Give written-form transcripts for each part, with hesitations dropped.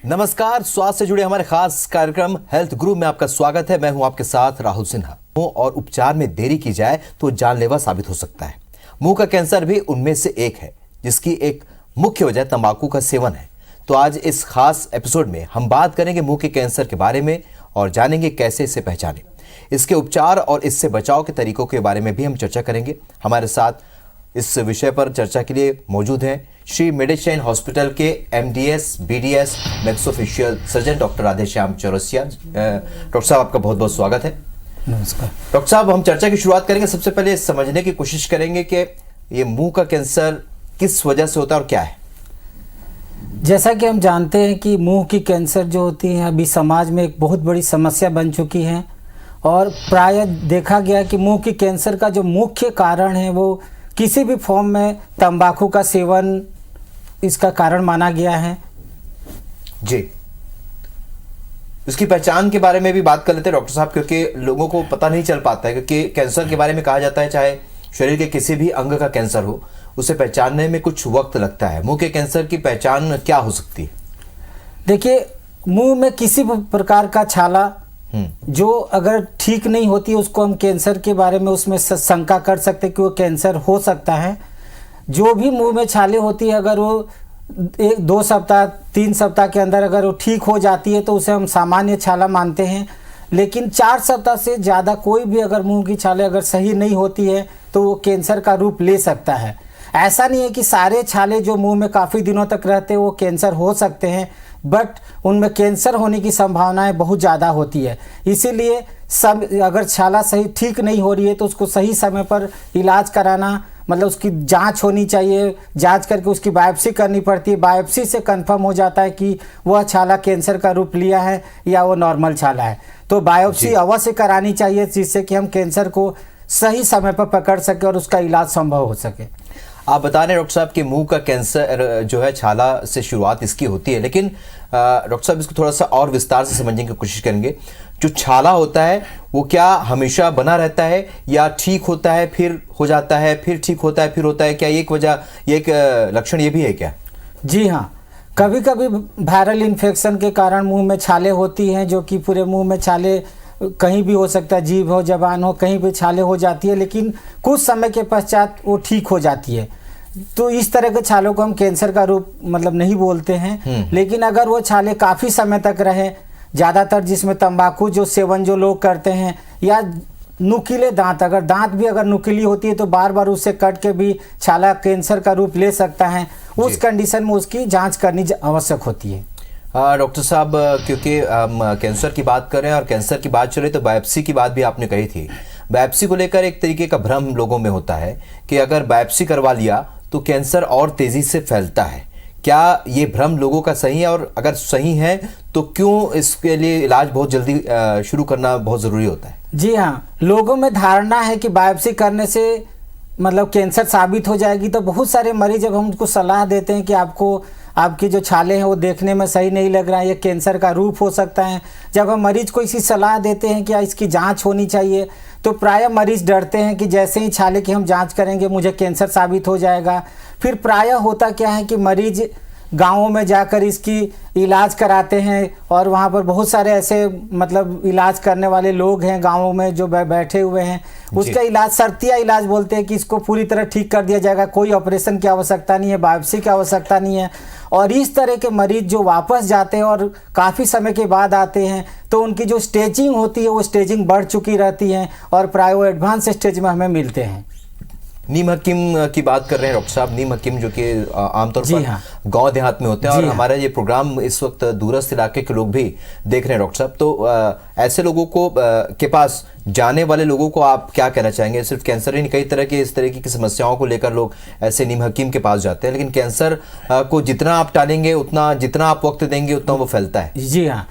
नमस्कार, स्वास्थ्य से जुड़े हमारे खास कार्यक्रम हेल्थ गुरु में आपका स्वागत है। मैं हूं आपके साथ राहुल सिन्हा। और उपचार में देरी की जाए तो जानलेवा साबित हो सकता है। मुंह का कैंसर भी उनमें से एक है, जिसकी एक मुख्य वजह तंबाकू का सेवन है। तो आज इस खास एपिसोड में हम बात करेंगे मुंह के कैंसर के बारे में और जानेंगे कैसे इसे पहचानें, इसके उपचार और इससे बचाव के तरीकों के बारे में भी हम चर्चा करेंगे। हमारे साथ इस विषय पर चर्चा के लिए मौजूद हैं श्री मेडिचाइन हॉस्पिटल के MDS BDS maxillofacial surgeon doctor Radheshyam Chaurasia. Doctor साहब, आपका बहुत बहुत स्वागत है। नमस्कार डॉक्टर साहब, हम चर्चा की शुरुआत करेंगे। सबसे पहले समझने की कोशिश करेंगे कि ये मुंह का कैंसर किस वजह से होता है और क्या है। जैसा कि हम जानते हैं कि मुंह की कैंसर जो होती है अभी समाज में एक बहुत बड़ी समस्या बन चुकी है और प्रायः देखा गया कि मुंह की कैंसर का जो मुख्य कारण है वो किसी भी फॉर्म में तंबाकू का सेवन इसका कारण माना गया है। जी, इसकी पहचान के बारे में भी बात कर लेते हैं डॉक्टर साहब, क्योंकि लोगों को पता नहीं चल पाता है। क्योंकि कैंसर के बारे में कहा जाता है चाहे शरीर के किसी भी अंग का कैंसर हो, उसे पहचानने में कुछ वक्त लगता है। मुंह के कैंसर की पहचान क्या हो सकती है? देखिए, मुंह में किसी भी प्रकार का छाला जो अगर ठीक नहीं होती उसको हम कैंसर के बारे में उसमें शंका कर सकते हैं कि वो कैंसर हो सकता है। जो भी मुंह में छाले होती है अगर वो 1-2 सप्ताह 3 सप्ताह के अंदर अगर वो ठीक हो जाती है तो उसे हम सामान्य छाला मानते हैं। लेकिन 4 सप्ताह से ज़्यादा कोई भी अगर मुंह की छाले अगर सही नहीं होती है तो वो कैंसर का रूप ले सकता है। ऐसा नहीं है कि सारे छाले जो मुंह में काफ़ी दिनों तक रहते हैं वो कैंसर हो सकते हैं, बट उनमें कैंसर होने की संभावनाएं बहुत ज़्यादा होती है। इसीलिए सब अगर छाला सही ठीक नहीं हो रही है तो उसको सही समय पर इलाज कराना, मतलब उसकी जांच होनी चाहिए। जांच करके उसकी बायोप्सी करनी पड़ती है। बायोप्सी से कंफर्म हो जाता है कि वह छाला कैंसर का रूप लिया है या वो नॉर्मल छाला है। तो बायोप्सी अवश्य करानी चाहिए, जिससे कि हम कैंसर को सही समय पर पकड़ सके और उसका इलाज संभव हो सके। आप बता रहे हैं डॉक्टर साहब कि मुंह का कैंसर जो है छाला से शुरुआत इसकी होती है, लेकिन डॉक्टर साहब इसको थोड़ा सा और विस्तार से समझने की कोशिश करेंगे। जो छाला होता है वो क्या हमेशा बना रहता है या ठीक होता है फिर हो जाता है, फिर ठीक होता है फिर होता है? क्या एक वजह, ये एक लक्षण ये भी है क्या? जी हाँ, कभी कभी वायरल इन्फेक्शन के कारण मुंह में छाले होती हैं, जो कि पूरे मुंह में छाले कहीं भी हो सकता है, जीभ हो, जबान हो, कहीं भी छाले हो जाती है, लेकिन कुछ समय के पश्चात वो ठीक हो जाती है। तो इस तरह के छालों को हम कैंसर का रूप मतलब नहीं बोलते हैं। लेकिन अगर वो छाले काफ़ी समय तक रहे, ज़्यादातर जिसमें तंबाकू जो सेवन जो लोग करते हैं या नुकीले दांत, अगर दांत भी अगर नुकीली होती है तो बार बार उससे कट के भी छाला कैंसर का रूप ले सकता है। उस कंडीशन में उसकी जांच करनी आवश्यक होती है। डॉक्टर साहब, क्योंकि हम कैंसर की बात कर रहे हैं और कैंसर की बात चले तो बायोप्सी की बात भी आपने कही थी। बायोप्सी को लेकर एक तरीके का भ्रम लोगों में होता है कि अगर बायोप्सी करवा लिया तो कैंसर और तेजी से फैलता है। क्या ये भ्रम लोगों का सही है, और अगर सही है तो क्यों इसके लिए इलाज बहुत जल्दी शुरू करना बहुत ज़रूरी होता है? जी हाँ, लोगों में धारणा है कि बायोप्सी करने से मतलब कैंसर साबित हो जाएगी। तो बहुत सारे मरीज जब हम उनको सलाह देते हैं कि आपको आपके जो छाले हैं वो देखने में सही नहीं लग रहा है, ये कैंसर का रूप हो सकता है, जब हम मरीज को इसी सलाह देते हैं कि इसकी जांच होनी चाहिए तो प्रायः मरीज डरते हैं कि जैसे ही छाले की हम जांच करेंगे मुझे कैंसर साबित हो जाएगा। फिर प्रायः होता क्या है कि मरीज गाँवों में जाकर इसकी इलाज कराते हैं और वहाँ पर बहुत सारे ऐसे मतलब इलाज करने वाले लोग हैं गाँवों में जो बैठे हुए हैं। उसका इलाज शर्तिया इलाज बोलते हैं कि इसको पूरी तरह ठीक कर दिया जाएगा, कोई ऑपरेशन की आवश्यकता नहीं है, बायोप्सी की आवश्यकता नहीं है। और इस तरह के मरीज जो वापस जाते हैं और काफ़ी समय के बाद आते हैं तो उनकी जो स्टेजिंग होती है वो स्टेजिंग बढ़ चुकी रहती है और प्राय वो एडवांस स्टेज में हमें मिलते हैं। नीम हकीम की बात कर रहे हैं डॉक्टर साहब। नीम हकीम जो कि आमतौर पर गांव देहात में होते हैं और हमारा ये प्रोग्राम इस वक्त दूरस्थ इलाके के लोग भी देख रहे हैं डॉक्टर साहब। तो ऐसे लोगों को के पास जाने वाले लोगों को आप क्या कहना चाहेंगे? सिर्फ कैंसर ही नहीं, कई तरह के इस तरह की समस्याओं को लेकर लोग ऐसे नीम हकीम के पास जाते हैं, लेकिन कैंसर को जितना आप टालेंगे उतना, जितना आप वक्त देंगे उतना वो फैलता है। जी हाँ,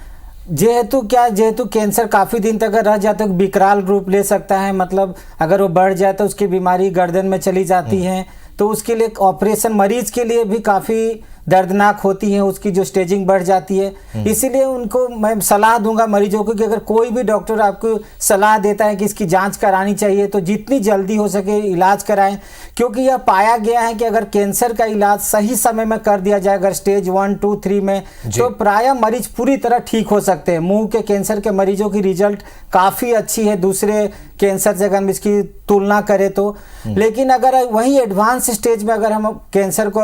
जेहेतु कैंसर काफ़ी दिन तक रह जाता है, विकराल रूप ले सकता है। मतलब अगर वो बढ़ जाए तो उसकी बीमारी गर्दन में चली जाती है, तो उसके लिए ऑपरेशन मरीज के लिए भी काफ़ी दर्दनाक होती हैं, उसकी जो स्टेजिंग बढ़ जाती है। इसीलिए उनको मैं सलाह दूंगा मरीजों को कि अगर कोई भी डॉक्टर आपको सलाह देता है कि इसकी जांच करानी चाहिए तो जितनी जल्दी हो सके इलाज कराएं, क्योंकि यह पाया गया है कि अगर कैंसर का इलाज सही समय में कर दिया जाए, अगर स्टेज 1, 2, 3 में, तो प्रायः मरीज पूरी तरह ठीक हो सकते हैं। मुंह के कैंसर के मरीजों की रिजल्ट काफ़ी अच्छी है दूसरे कैंसर से अगर हम इसकी तुलना करें तो। लेकिन अगर वही एडवांस स्टेज में अगर हम कैंसर को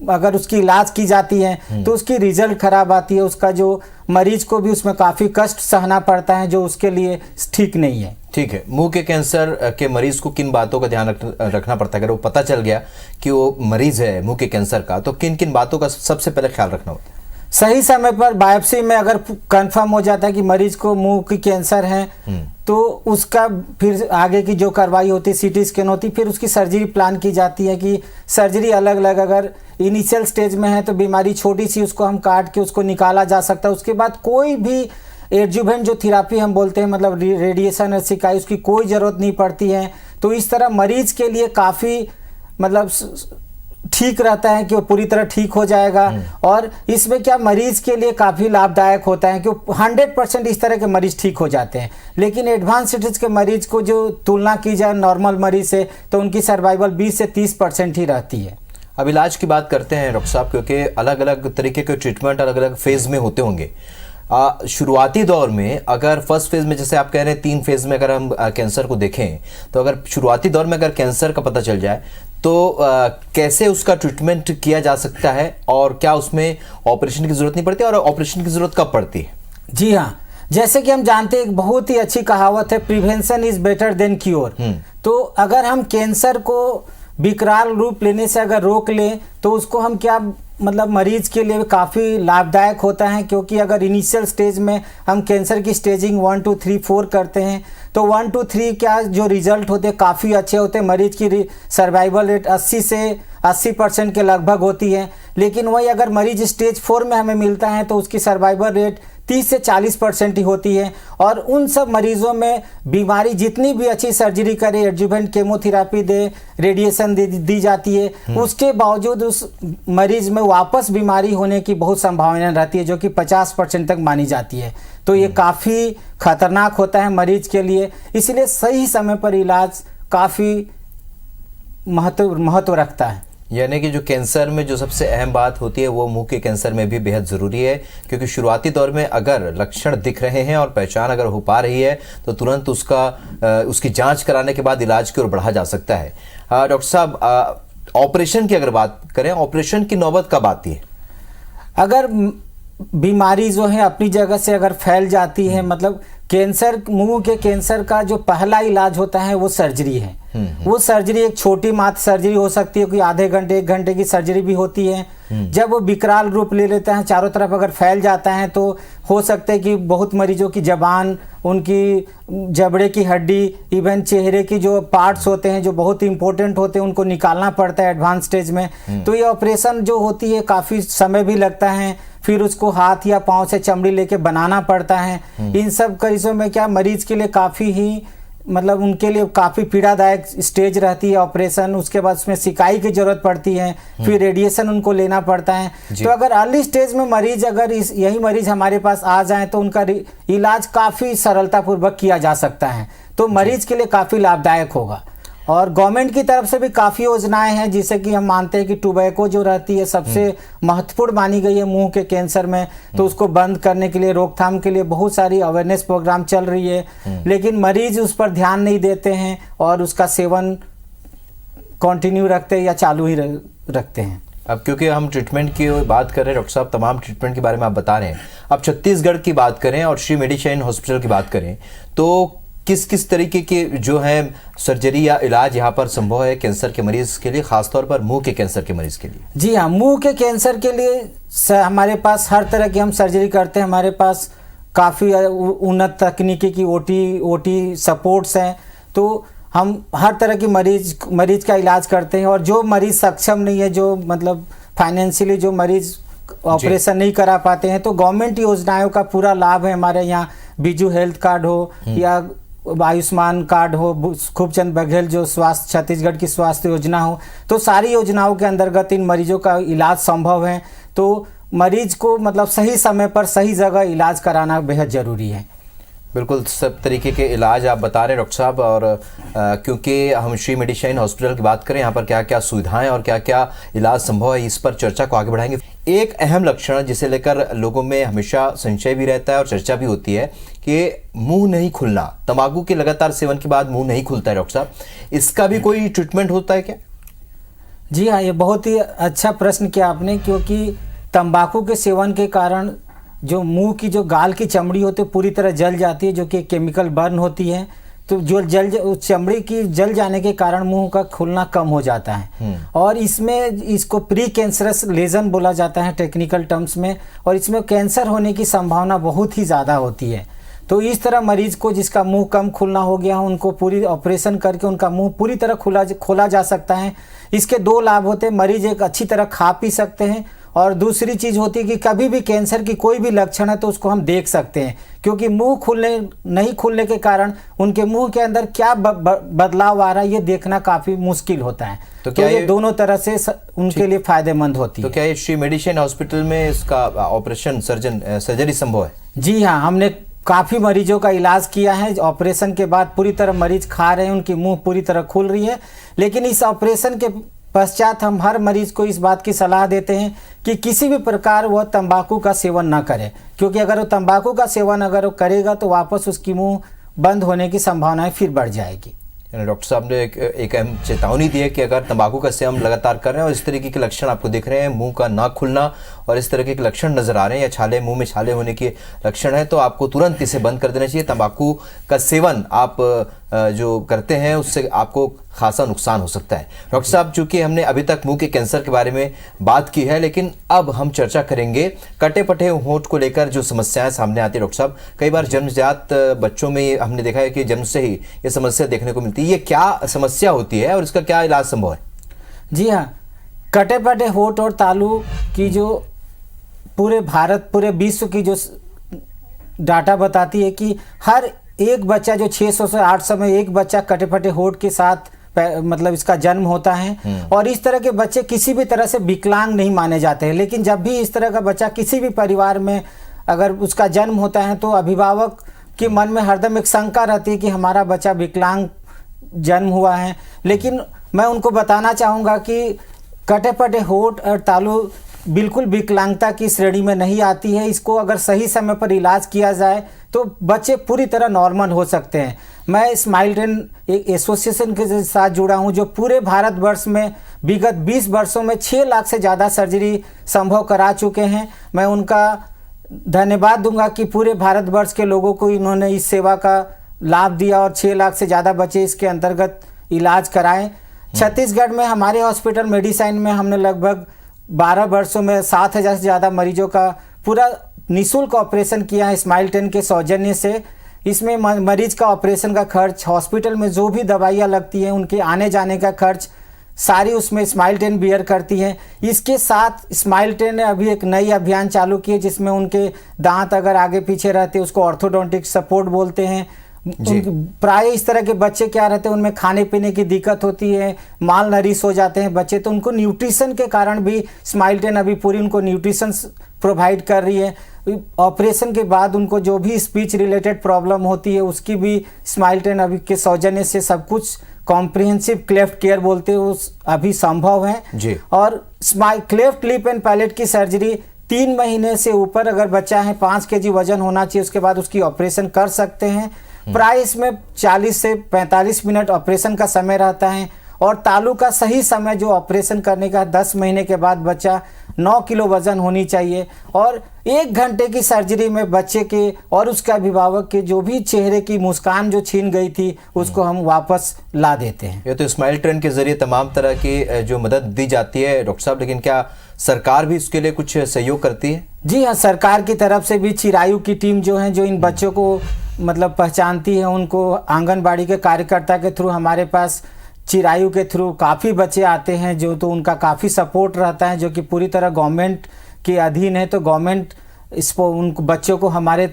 अगर उसकी इलाज की जाती है तो उसकी रिजल्ट खराब आती है, उसका जो मरीज को भी उसमें काफ़ी कष्ट सहना पड़ता है जो उसके लिए ठीक नहीं है। ठीक है, मुंह के कैंसर के मरीज को किन बातों का ध्यान रखना पड़ता है? अगर वो पता चल गया कि वो मरीज है मुंह के कैंसर का, तो किन किन बातों का सबसे पहले ख्याल रखना होता है? सही समय पर बायोप्सी में अगर कंफर्म हो जाता है कि मरीज को मुंह की कैंसर है तो उसका फिर आगे की जो कार्रवाई होती है, सीटी स्कैन होती है, फिर उसकी सर्जरी प्लान की जाती है कि सर्जरी अलग अलग, अगर इनिशियल स्टेज में है तो बीमारी छोटी सी उसको हम काट के उसको निकाला जा सकता है। उसके बाद कोई भी एडजुवेंट जो थेरापी हम बोलते हैं, मतलब रेडिएशन और सिकाई, उसकी कोई ज़रूरत नहीं पड़ती है। तो इस तरह मरीज के लिए काफ़ी मतलब ठीक रहता है कि वो पूरी तरह ठीक हो जाएगा। और इसमें क्या मरीज के लिए काफ़ी लाभदायक होता है कि 100% इस तरह के मरीज ठीक हो जाते हैं। लेकिन एडवांस स्टेज के मरीज को जो तुलना की जाए नॉर्मल मरीज से, तो उनकी सर्वाइवल 20 से 30% ही रहती है। अब इलाज की बात करते हैं डॉक्टर साहब, क्योंकि अलग अलग तरीके के ट्रीटमेंट अलग अलग फेज में होते होंगे। शुरुआती दौर में अगर फर्स्ट फेज में, जैसे आप कह रहे हैं 3 फेज में अगर हम कैंसर को देखें, तो अगर शुरुआती दौर में अगर कैंसर का पता चल जाए तो कैसे उसका ट्रीटमेंट किया जा सकता है, और क्या उसमें ऑपरेशन की जरूरत नहीं पड़ती, और ऑपरेशन की जरूरत कब पड़ती है? जी हाँ, जैसे कि हम जानते हैं एक बहुत ही अच्छी कहावत है, prevention is better than cure. तो अगर हम कैंसर को विकराल रूप लेने से अगर रोक लें तो उसको हम क्या मतलब मरीज के लिए काफ़ी लाभदायक होता है, क्योंकि अगर इनिशियल स्टेज में हम कैंसर की स्टेजिंग 1, 2, 3, 4 करते हैं तो 1, 2, 3 क्या जो रिजल्ट होते हैं काफ़ी अच्छे होते हैं। मरीज की सर्वाइवल रेट 80 से 80% के लगभग होती है। लेकिन वही अगर मरीज स्टेज 4 में हमें मिलता है तो उसकी सर्वाइवल रेट 30 से 40% ही होती है। और उन सब मरीजों में बीमारी जितनी भी अच्छी सर्जरी करे, एडजुवेंट केमोथेरापी दे, रेडिएशन दी जाती है, उसके बावजूद उस मरीज में वापस बीमारी होने की बहुत संभावना रहती है, जो कि 50% तक मानी जाती है। तो ये काफ़ी खतरनाक होता है मरीज के लिए। इसलिए सही समय पर इलाज काफ़ी महत्व रखता है। यानी कि जो कैंसर में जो सबसे अहम बात होती है वो मुंह के कैंसर में भी बेहद ज़रूरी है, क्योंकि शुरुआती दौर में अगर लक्षण दिख रहे हैं और पहचान अगर हो पा रही है तो तुरंत उसकी जांच कराने के बाद इलाज की ओर बढ़ा जा सकता है। डॉक्टर साहब, ऑपरेशन की अगर बात करें, ऑपरेशन की नौबत कब आती है? अगर बीमारी जो है अपनी जगह से अगर फैल जाती है, मतलब कैंसर, मुंह के कैंसर का जो पहला इलाज होता है वो सर्जरी है। वो सर्जरी एक छोटी मात्र सर्जरी हो सकती है, कोई आधे घंटे 1 घंटे की सर्जरी भी होती है। जब वो विकराल रूप ले लेता है, चारों तरफ अगर फैल जाता है, तो हो सकता है कि बहुत मरीजों की जबान, उनकी जबड़े की हड्डी, इवन चेहरे की जो पार्ट्स होते हैं जो बहुत इंपॉर्टेंट होते हैं, उनको निकालना पड़ता है एडवांस स्टेज में। तो ये ऑपरेशन जो होती है काफ़ी समय भी लगता है, फिर उसको हाथ या पाँव से चमड़ी लेके बनाना पड़ता है। इन सब केसों में क्या मरीज के लिए काफ़ी ही मतलब उनके लिए काफ़ी पीड़ादायक स्टेज रहती है ऑपरेशन। उसके बाद उसमें सिकाई की ज़रूरत पड़ती है, फिर रेडिएशन उनको लेना पड़ता है। तो अगर अर्ली स्टेज में मरीज, अगर यही मरीज हमारे पास आ जाए तो उनका इलाज काफ़ी सरलतापूर्वक किया जा सकता है, तो मरीज के लिए काफ़ी लाभदायक होगा। और गवर्नमेंट की तरफ से भी काफ़ी योजनाएं हैं, जिसे कि हम मानते हैं कि टोबैको जो रहती है सबसे महत्वपूर्ण मानी गई है मुंह के कैंसर में, तो उसको बंद करने के लिए, रोकथाम के लिए बहुत सारी अवेयरनेस प्रोग्राम चल रही है। लेकिन मरीज उस पर ध्यान नहीं देते हैं और उसका सेवन कंटिन्यू रखते हैं या चालू ही रखते हैं। अब क्योंकि हम ट्रीटमेंट की बात कर रहे हैं डॉक्टर साहब, तमाम ट्रीटमेंट के बारे में आप बता रहे हैं। अब छत्तीसगढ़ की बात करें और श्री मेडिशाइन हॉस्पिटल की बात करें तो किस किस तरीके के जो है सर्जरी या इलाज यहाँ पर संभव है कैंसर के मरीज के लिए, खासतौर पर मुंह के कैंसर के मरीज के लिए? जी हाँ, मुंह के कैंसर के लिए हमारे पास हर तरह की हम सर्जरी करते हैं। हमारे पास काफ़ी उन्नत तकनीकी की ओटी सपोर्ट्स हैं, तो हम हर तरह की मरीज का इलाज करते हैं। और जो मरीज सक्षम नहीं है, जो मतलब फाइनेंशियली जो मरीज ऑपरेशन नहीं करा पाते हैं, तो गवर्नमेंट योजनाओं का पूरा लाभ है हमारे यहाँ। बीजू हेल्थ कार्ड हो या आयुष्मान कार्ड हो, खूबचंद बघेल जो स्वास्थ्य छत्तीसगढ़ की स्वास्थ्य योजना हो, तो सारी योजनाओं के अंतर्गत इन मरीजों का इलाज संभव है। तो मरीज को मतलब सही समय पर सही जगह इलाज कराना बेहद ज़रूरी है। बिल्कुल, सब तरीके के इलाज आप बता रहे हैं डॉक्टर साहब। और क्योंकि हम श्री मेडिशाइन हॉस्पिटल की बात करें, यहाँ पर क्या क्या सुविधाएं और क्या क्या इलाज संभव है, इस पर चर्चा को आगे बढ़ाएंगे। एक अहम लक्षण जिसे लेकर लोगों में हमेशा संशय भी रहता है और चर्चा भी होती है कि मुंह नहीं खुलना। तंबाकू के लगातार सेवन के बाद मुंह नहीं खुलता है डॉक्टर साहब, इसका भी कोई ट्रीटमेंट होता है क्या? जी हाँ, ये बहुत ही अच्छा प्रश्न किया आपने, क्योंकि तंबाकू के सेवन के कारण जो मुंह की जो गाल की चमड़ी होती है पूरी तरह जल जाती है, जो कि केमिकल बर्न होती है। तो जो चमड़ी की जल जाने के कारण मुंह का खुलना कम हो जाता है। और इसमें इसको प्री कैंसरस लेजन बोला जाता है टेक्निकल टर्म्स में, और इसमें कैंसर होने की संभावना बहुत ही ज़्यादा होती है। तो इस तरह मरीज को जिसका मुंह कम खुलना हो गया, उनको पूरी ऑपरेशन करके उनका मुंह पूरी तरह खोला जा सकता है। इसके दो लाभ होते हैं, मरीज एक अच्छी तरह खा पी सकते हैं, और दूसरी चीज़ होती है कि कभी भी कैंसर की कोई भी लक्षण है तो उसको हम देख सकते हैं, क्योंकि मुंह नहीं खुलने के कारण उनके मुंह के अंदर क्या बदलाव आ रहा है ये देखना काफ़ी मुश्किल होता है। तो क्या ये दोनों तरह से उनके लिए फायदेमंद होती है। तो क्या ये श्री मेडिशाइन हॉस्पिटल में इसका ऑपरेशन सर्जरी संभव है? जी हाँ, हमने काफ़ी मरीजों का इलाज किया है। ऑपरेशन के बाद पूरी तरह मरीज खा रहे हैं, उनकी मुंह पूरी तरह खुल रही है। लेकिन इस ऑपरेशन के पश्चात हम हर मरीज को इस बात की सलाह देते हैं कि किसी भी प्रकार वह तंबाकू का सेवन ना करे, क्योंकि अगर वो तंबाकू का सेवन अगर वो करेगा तो वापस उसकी मुंह बंद होने की संभावनाएं फिर बढ़ जाएगी। डॉक्टर साहब ने एक अहम चेतावनी दी है कि अगर तंबाकू का सेवन लगातार कर रहे हैं और इस तरीके के लक्षण आपको दिख रहे हैं, मुंह का ना खुलना और इस तरीके के लक्षण नजर आ रहे हैं, या छाले मुंह में छाले होने के लक्षण है, तो आपको तुरंत इसे बंद कर देना चाहिए। तंबाकू का सेवन आप जो करते हैं उससे आपको खासा नुकसान हो सकता है। डॉक्टर साहब, चूंकि हमने अभी तक मुंह के कैंसर के बारे में बात की है, लेकिन अब हम चर्चा करेंगे कटे पटे होंठ को लेकर जो समस्याएं सामने आती है। डॉक्टर साहब, कई बार जन्मजात बच्चों में हमने देखा है कि जन्म से ही ये समस्या देखने को मिलती है। ये क्या समस्या होती है और इसका क्या इलाज संभव है? जी हाँ, कटे पटे होंठ और तालू की जो पूरे भारत पूरे विश्व की जो डाटा बताती है कि हर एक बच्चा जो 600 से 800 में एक बच्चा कटे फटे होंठ के साथ मतलब इसका जन्म होता है। और इस तरह के बच्चे किसी भी तरह से विकलांग नहीं माने जाते हैं। लेकिन जब भी इस तरह का बच्चा किसी भी परिवार में अगर उसका जन्म होता है तो अभिभावक के मन में हरदम एक शंका रहती है कि हमारा बच्चा विकलांग जन्म हुआ है। लेकिन मैं उनको बताना चाहूँगा कि कटे फटे होंठ और तालू बिल्कुल विकलांगता की श्रेणी में नहीं आती है। इसको अगर सही समय पर इलाज किया जाए तो बच्चे पूरी तरह नॉर्मल हो सकते हैं। मैं स्माइल ट्रेन एक एसोसिएशन के साथ जुड़ा हूं जो पूरे भारतवर्ष में विगत 20 वर्षों में 6 लाख से ज़्यादा सर्जरी संभव करा चुके हैं। मैं उनका धन्यवाद दूंगा कि पूरे भारतवर्ष के लोगों को इन्होंने इस सेवा का लाभ दिया और 6 लाख से ज़्यादा बच्चे इसके अंतर्गत इलाज कराएं। छत्तीसगढ़ में हमारे हॉस्पिटल मेडिसाइन में हमने लगभग 12 वर्षों में 7,000 से ज़्यादा मरीजों का पूरा निःशुल्क ऑपरेशन किया है स्माइल ट्रेन के सौजन्य से। इसमें मरीज का ऑपरेशन का खर्च, हॉस्पिटल में जो भी दवाइयाँ लगती हैं उनके आने जाने का खर्च सारी उसमें स्माइल ट्रेन बियर करती है। इसके साथ स्माइल ट्रेन ने अभी एक नई अभियान चालू की है जिसमें उनके दांत अगर आगे पीछे रहते हैं उसको ऑर्थोडोंटिक सपोर्ट बोलते हैं। प्राय इस तरह के बच्चे क्या रहते हैं उनमें खाने पीने की दिक्कत होती है, माल नरिश हो जाते हैं बच्चे, तो उनको न्यूट्रिशन के कारण भी स्माइल ट्रेन अभी पूरी उनको न्यूट्रिशन प्रोवाइड कर रही है। ऑपरेशन के बाद उनको जो भी स्पीच रिलेटेड प्रॉब्लम होती है उसकी भी स्माइल ट्रेन अभी के सौजन्य से सब कुछ कॉम्प्रिहेंसिव क्लेफ्ट केयर बोलते हैं उस अभी संभव है जी। और क्लेफ्ट लिप एंड पैलेट की सर्जरी 3 महीने से ऊपर अगर बच्चा है 5 kg वजन होना चाहिए, उसके बाद उसकी ऑपरेशन कर सकते हैं। प्राय इसमें 40 से 45 मिनट ऑपरेशन का समय रहता है और तालू का सही समय जो ऑपरेशन करने का 10 महीने के बाद बच्चा 9 किलो वजन होनी चाहिए और 1 घंटे की सर्जरी में बच्चे के और उसके अभिभावक के जो भी चेहरे की मुस्कान जो छीन गई थी उसको हम वापस ला देते हैं। ये तो स्माइल ट्रेन के जरिए तमाम तरह की जो मदद दी जाती है डॉक्टर साहब, लेकिन क्या सरकार भी इसके लिए कुछ सहयोग करती है? जी हाँ, सरकार की तरफ से भी चिरायु की टीम जो है जो इन बच्चों को मतलब पहचानती है, उनको आंगनबाड़ी के कार्यकर्ता के थ्रू हमारे पास चिरायु के थ्रू काफ़ी बच्चे आते हैं जो तो उनका काफ़ी सपोर्ट रहता है जो कि पूरी तरह गवर्नमेंट के अधीन है। तो गवर्नमेंट इसको उन बच्चों को हमारे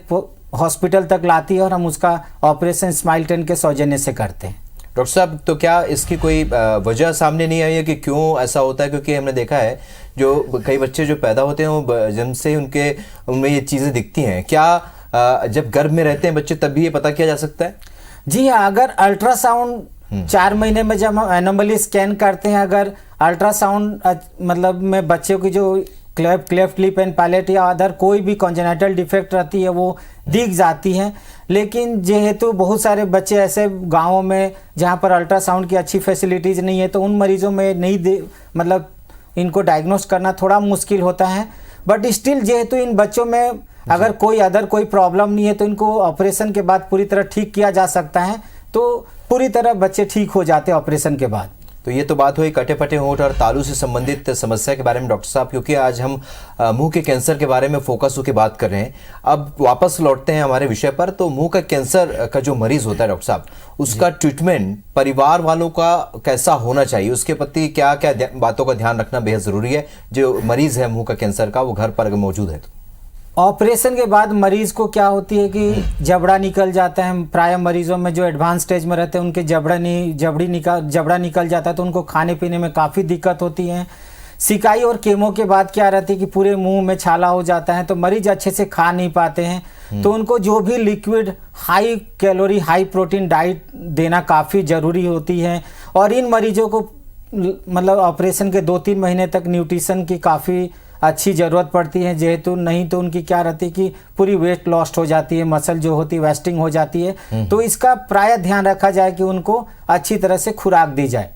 हॉस्पिटल तक लाती है और हम उसका ऑपरेशन स्माइल 10 के सौजन्य से करते हैं। डॉक्टर साहब, तो क्या इसकी कोई वजह सामने नहीं आई है कि क्यों ऐसा होता है? क्योंकि हमने देखा है जो कई बच्चे जो पैदा होते हैं वो जन्म से ही उनमें ये चीज़ें दिखती हैं। क्या जब गर्भ में रहते हैं बच्चे तब भी ये पता किया जा सकता है? जी हाँ, अगर अल्ट्रासाउंड 4 महीने में जब हम एनोमली स्कैन करते हैं, अगर अल्ट्रासाउंड मतलब में बच्चों की जो क्लेफ्ट लिप एंड पैलेट या अदर कोई भी कॉन्जेनिटल डिफेक्ट रहती है वो दिख जाती हैं। लेकिन जेहेतु बहुत सारे बच्चे ऐसे गाँवों में जहाँ पर अल्ट्रासाउंड की अच्छी फैसिलिटीज़ नहीं है, तो उन मरीजों में नहीं मतलब इनको डायग्नोस करना थोड़ा मुश्किल होता है। बट स्टिल जेहेतु इन बच्चों में अगर कोई प्रॉब्लम नहीं है तो इनको ऑपरेशन के बाद पूरी तरह ठीक किया जा सकता है, तो पूरी तरह बच्चे ठीक हो जाते हैं ऑपरेशन के बाद। तो ये तो बात हुई कटे फटे होंठ और तालू से संबंधित समस्या के बारे में डॉक्टर साहब, क्योंकि आज हम मुंह के कैंसर के बारे में फोकस होकर बात कर रहे हैं। अब वापस लौटते हैं हमारे विषय पर। तो मुंह का कैंसर का जो मरीज होता है डॉक्टर साहब, उसका ट्रीटमेंट परिवार वालों का कैसा होना चाहिए? उसके प्रति क्या क्या बातों का ध्यान रखना बेहद जरूरी है? जो मरीज है मुंह का कैंसर का, वो घर पर अगर मौजूद है तो ऑपरेशन के बाद मरीज को क्या होती है कि जबड़ा निकल जाता है। प्राय मरीजों में जो एडवांस स्टेज में रहते हैं उनके जबड़ा निकल जाता है, तो उनको खाने पीने में काफ़ी दिक्कत होती है। सिकाई और केमो के बाद क्या रहती है कि पूरे मुंह में छाला हो जाता है, तो मरीज अच्छे से खा नहीं पाते हैं। तो उनको जो भी liquid high calorie high protein diet देना काफ़ी ज़रूरी होती है। और इन मरीजों को मतलब ऑपरेशन के 2-3 महीने तक न्यूट्रिशन की काफ़ी अच्छी ज़रूरत पड़ती है, जेहेतु नहीं तो उनकी क्या रहती है कि पूरी वेट लॉस्ट हो जाती है, मसल जो होती है वेस्टिंग हो जाती है। तो इसका प्राय ध्यान रखा जाए कि उनको अच्छी तरह से खुराक दी जाए,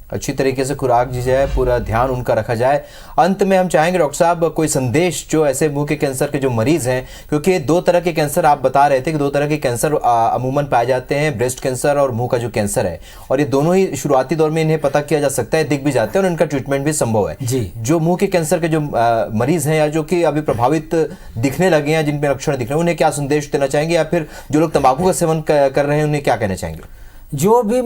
अच्छी तरीके से खुराक दी जाए, पूरा ध्यान उनका रखा जाए। अंत में हम चाहेंगे डॉक्टर साहब कोई संदेश जो ऐसे मुंह के कैंसर के जो मरीज हैं, क्योंकि 2 तरह के कैंसर आप बता रहे थे कि 2 तरह के कैंसर अमूमन पाए जाते हैं, ब्रेस्ट कैंसर और मुंह का जो कैंसर है, और ये दोनों ही शुरुआती दौर में इन्हें पता किया जा सकता है, दिख भी जाते हैं और इनका ट्रीटमेंट भी संभव है जी। जो मुंह के कैंसर के जो मरीज हैं या जो कि अभी प्रभावित दिखने लगे हैं, जिनमें लक्षण दिख रहे हैं, उन्हें क्या संदेश देना चाहेंगे? या फिर जो लोग तंबाकू का सेवन कर रहे हैं उन्हें क्या कहना चाहेंगे? जो भी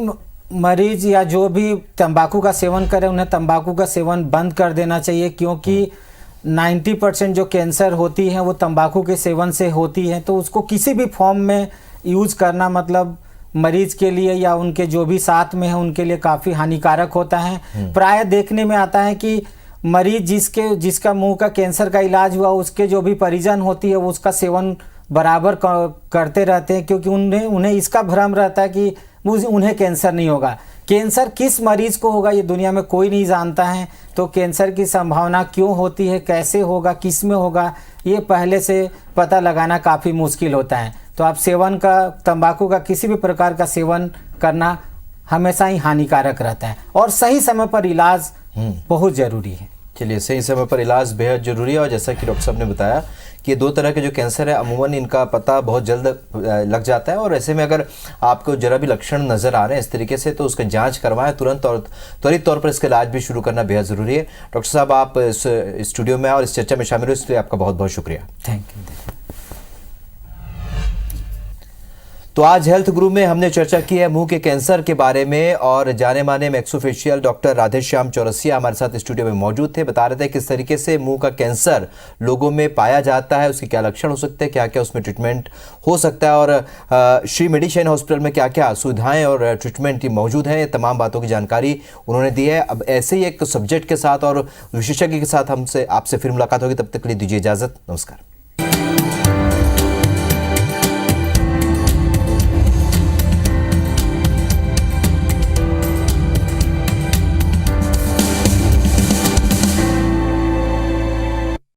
मरीज या जो भी तंबाकू का सेवन करें उन्हें तंबाकू का सेवन बंद कर देना चाहिए, क्योंकि 90% जो कैंसर होती है वो तंबाकू के सेवन से होती है। तो उसको किसी भी फॉर्म में यूज करना मतलब मरीज के लिए या उनके जो भी साथ में है उनके लिए काफ़ी हानिकारक होता है। प्राय देखने में आता है कि मरीज जिसका मुंह का कैंसर का इलाज हुआ उसके जो भी परिजन होती है वो उसका सेवन बराबर करते रहते हैं, क्योंकि उन्हें इसका भ्रम रहता है कि उन्हें कैंसर नहीं होगा। कैंसर किस मरीज को होगा ये दुनिया में कोई नहीं जानता है। तो कैंसर की संभावना क्यों होती है, कैसे होगा, किस में होगा, ये पहले से पता लगाना काफ़ी मुश्किल होता है। तो आप तंबाकू का किसी भी प्रकार का सेवन करना हमेशा ही हानिकारक रहता है, और सही समय पर इलाज बहुत ज़रूरी है। चलिए, सही समय पर इलाज बेहद जरूरी है। और जैसा कि डॉक्टर साहब ने बताया कि 2 तरह के जो कैंसर है अमूमन इनका पता बहुत जल्द लग जाता है, और ऐसे में अगर आपको जरा भी लक्षण नजर आ रहे हैं इस तरीके से तो उसका जांच करवाएं तुरंत, और त्वरित तौर पर इसका इलाज भी शुरू करना बेहद जरूरी है। डॉक्टर साहब, आप इस स्टूडियो में और इस चर्चा में शामिल हुए इसलिए आपका बहुत बहुत शुक्रिया। Thank you. तो आज हेल्थ गुरु में हमने चर्चा की है मुंह के कैंसर के बारे में, और जाने माने मैक्सोफेशियल डॉक्टर राधेश्याम चौरसिया हमारे साथ स्टूडियो में मौजूद थे। बता रहे थे किस तरीके से मुंह का कैंसर लोगों में पाया जाता है, उसके क्या लक्षण हो सकते हैं, क्या क्या उसमें ट्रीटमेंट हो सकता है, और श्री मेडिशाइन हॉस्पिटल में क्या क्या सुविधाएं और ट्रीटमेंट मौजूद हैं, तमाम बातों की जानकारी उन्होंने दी है। अब ऐसे ही एक सब्जेक्ट के साथ और विशेषज्ञ के साथ आपसे फिर मुलाकात होगी, तब तक के लिए दीजिए इजाजत। नमस्कार।